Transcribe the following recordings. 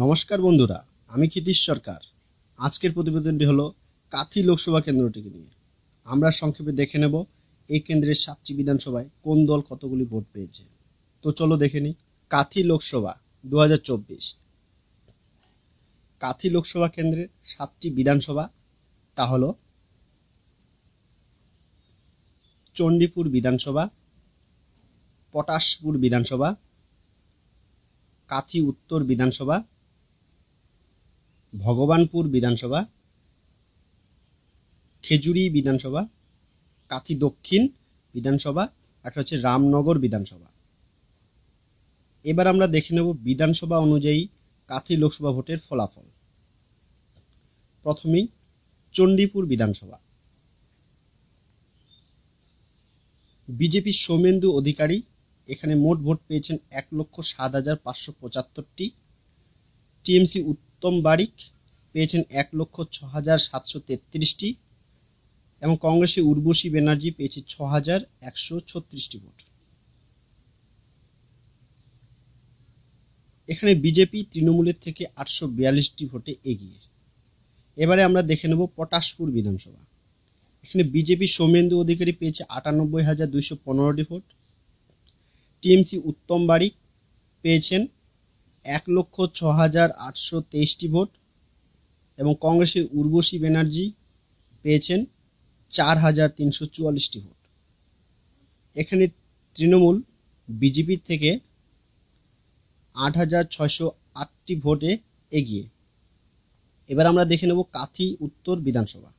নমস্কার বন্ধুরা, আমি ক্ষিতীশ সরকার। আজকের প্রতিবেদনটি হলো কাথি লোকসভা কেন্দ্রটিকে নিয়ে। আমরা সংক্ষেপে দেখে নেব এই কেন্দ্রের 7টি বিধানসভায় কোন দল কতগুলি ভোট পেয়েছে। তো চলো দেখে নিই। কাথি লোকসভা 2024। কাথি লোকসভা কেন্দ্রের 7টি বিধানসভা তা হলো চণ্ডীপুর বিধানসভা, পটাশপুর বিধানসভা, কাথি উত্তর বিধানসভা, ভগবানপুর বিধানসভা, খেজুরি বিধানসভা, কাথি দক্ষিণ বিধানসভা, একটা হচ্ছে রামনগর বিধানসভা। এবার আমরা দেখে নেব বিধানসভা অনুযায়ী কাথি লোকসভা ভোটের ফলাফল। প্রথমেই চণ্ডীপুর বিধানসভা। বিজেপি সৌমেন্দু অধিকারী এখানে মোট ভোট পেয়েছেন 1,07,575টি। টিএমসি উত্তম বারিক পেয়েছেন 1,06,733টি এবং কংগ্রেসে উর্বশী ব্যানার্জি পেয়েছে 6,136টি ভোট। এখানে বিজেপি তৃণমূলের থেকে 842টি ভোটে এগিয়ে। এবারে আমরা দেখে নেব পটাশপুর বিধানসভা। এখানে বিজেপি সৌমেন্দু অধিকারী পেয়েছে 98,215টি ভোট। টিএমসি উত্তম বারিক পেয়েছেন 1,06,823টি ভোট এবং কংগ্রেসের উর্বশী ব্যানার্জি পেয়েছেন 4,344টি ভোট। এখানে তৃণমূল বিজেপির থেকে 8,608টি ভোটে এগিয়ে। এবার আমরা দেখে নেব কাথি উত্তর বিধানসভা।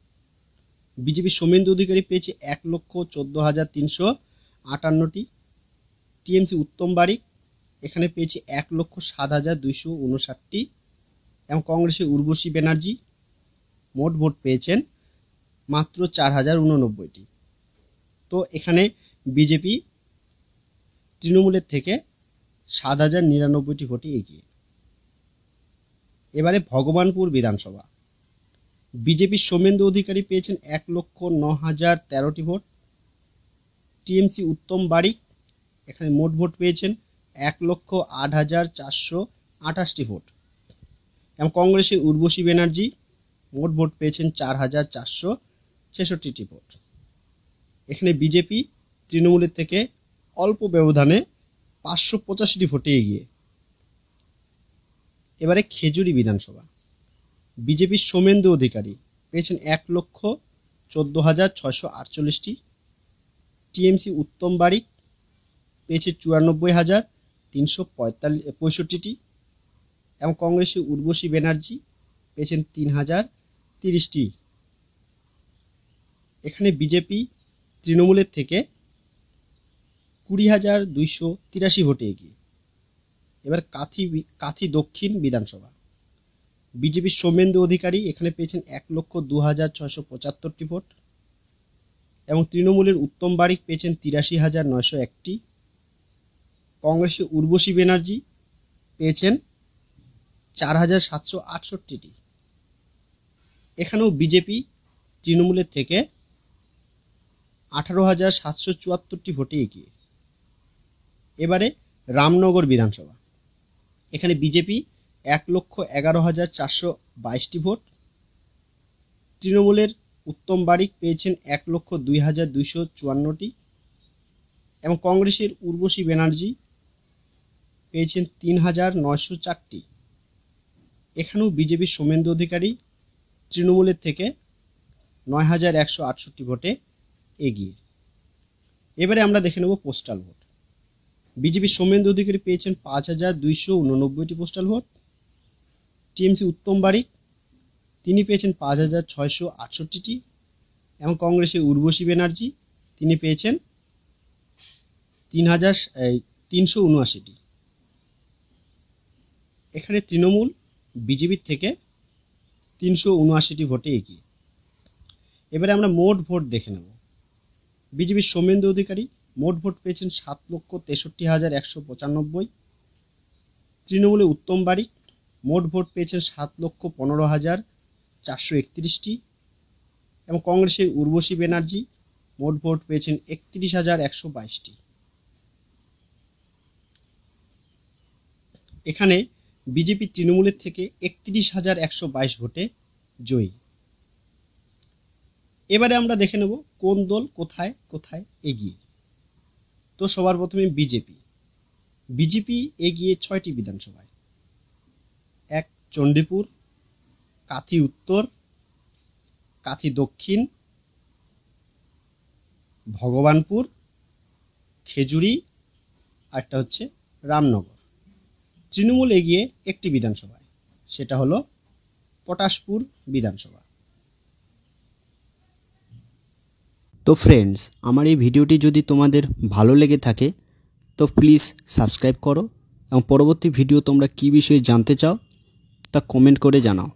বিজেপি সৌমেন্দু অধিকারী পেয়েছে 1,14,358টি। টিএমসি উত্তম বারিক এখানে পেয়েছে 1,07,259টি এবং কংগ্রেসের উর্বশী ব্যানার্জি মোট ভোট পেয়েছেন মাত্র 4,089টি। তো এখানে বিজেপি তৃণমূলের থেকে 7,099টি ভোটে এগিয়ে। এবারে ভগবানপুর বিধানসভা। বিজেপি সৌমেন্দু অধিকারী পেয়েছেন 1,09,013টি ভোট। টিএমসি উত্তম বারিক এখানে মোট ভোট পেয়েছেন 1,08,428টি ভোট এবং কংগ্রেসের উর্বশী ব্যানার্জি মোট ভোট পেয়েছেন 4,466টি ভোট। এখানে বিজেপি তৃণমূলের থেকে অল্প ব্যবধানে 585টি ভোটে এগিয়ে। এবারে খেজুরি বিধানসভা। বিজেপির সৌমেন্দু অধিকারী পেয়েছেন 1,14,648টি। টিএমসি উত্তম বারিক পেয়েছে 94,365টি এবং কংগ্রেসের উর্বশী ব্যানার্জি পেয়েছেন 3,030টি। এখানে বিজেপি তৃণমূলের থেকে 20,283 ভোটে এগিয়ে। এবার কাথি দক্ষিণ বিধানসভা। বিজেপির সৌমেন্দু অধিকারী এখানে পেয়েছেন 1,02,675টি ভোট এবং তৃণমূলের উত্তম বারিক পেয়েছেন 83,901টি। কংগ্রেসের উর্বশী ব্যানার্জি পেয়েছেন 4,768টি। এখানেও বিজেপি তৃণমূলের থেকে 18,774টি ভোটে এগিয়ে। এবারে রামনগর বিধানসভা। এখানে বিজেপি 1,11,422টি ভোট। তৃণমূলের উত্তম বারিক পেয়েছেন 1,02,254টি এবং কংগ্রেসের উর্বশী ব্যানার্জি পেয়েছেন 3,904টি। এখানেও বিজেপির সৌমেন্দু অধিকারী তৃণমূলের থেকে 9,168 ভোটে এগিয়ে। এবারে আমরা দেখে নেব পোস্টাল ভোট। বিজেপির সৌমেন্দু অধিকারী পেয়েছেন 5,289টি পোস্টাল ভোট। টিএমসি উত্তম বারিক তিনি পেয়েছেন 5,668টি এবং কংগ্রেসের উর্বশী ব্যানার্জি তিনি পেয়েছেন 3,379টি। এখানে তৃণমূল বিজেপির থেকে 379টি ভোটে এগিয়ে। এবারে আমরা মোট ভোট দেখে নেব। বিজেপির সৌমেন্দু অধিকারী মোট ভোট পেয়েছেন 7,63,195। তৃণমূলে উত্তম বারিক মোট ভোট পেয়েছেন 7,15,431টি এবং কংগ্রেসের উর্বশী ব্যানার্জি মোট ভোট পেয়েছেন 31,122টি। এখানে বিজেপি তৃণমূলের থেকে 31,122 ভোটে জয়ী। এবারে আমরা দেখে নেব কোন দল কোথায় কোথায় এগিয়ে। তো সবার প্রথমে বিজেপি এগিয়ে 6টি বিধানসভায়। 1 চণ্ডীপুর, কাথি উত্তর, কাথি দক্ষিণ, ভগবানপুর, খেজুরি, আরটা হচ্ছে রামনগর। তৃণমূল এগিয়ে একটি বিধানসভায়, সেটা হলো পটাশপুর বিধানসভা। তো ফ্রেন্ডস, আমার এই ভিডিওটি যদি তোমাদের ভালো লেগে থাকে তো প্লিজ সাবস্ক্রাইব করো এবং পরবর্তী ভিডিও তোমরা কী বিষয়ে জানতে চাও তা কমেন্ট করে জানাও।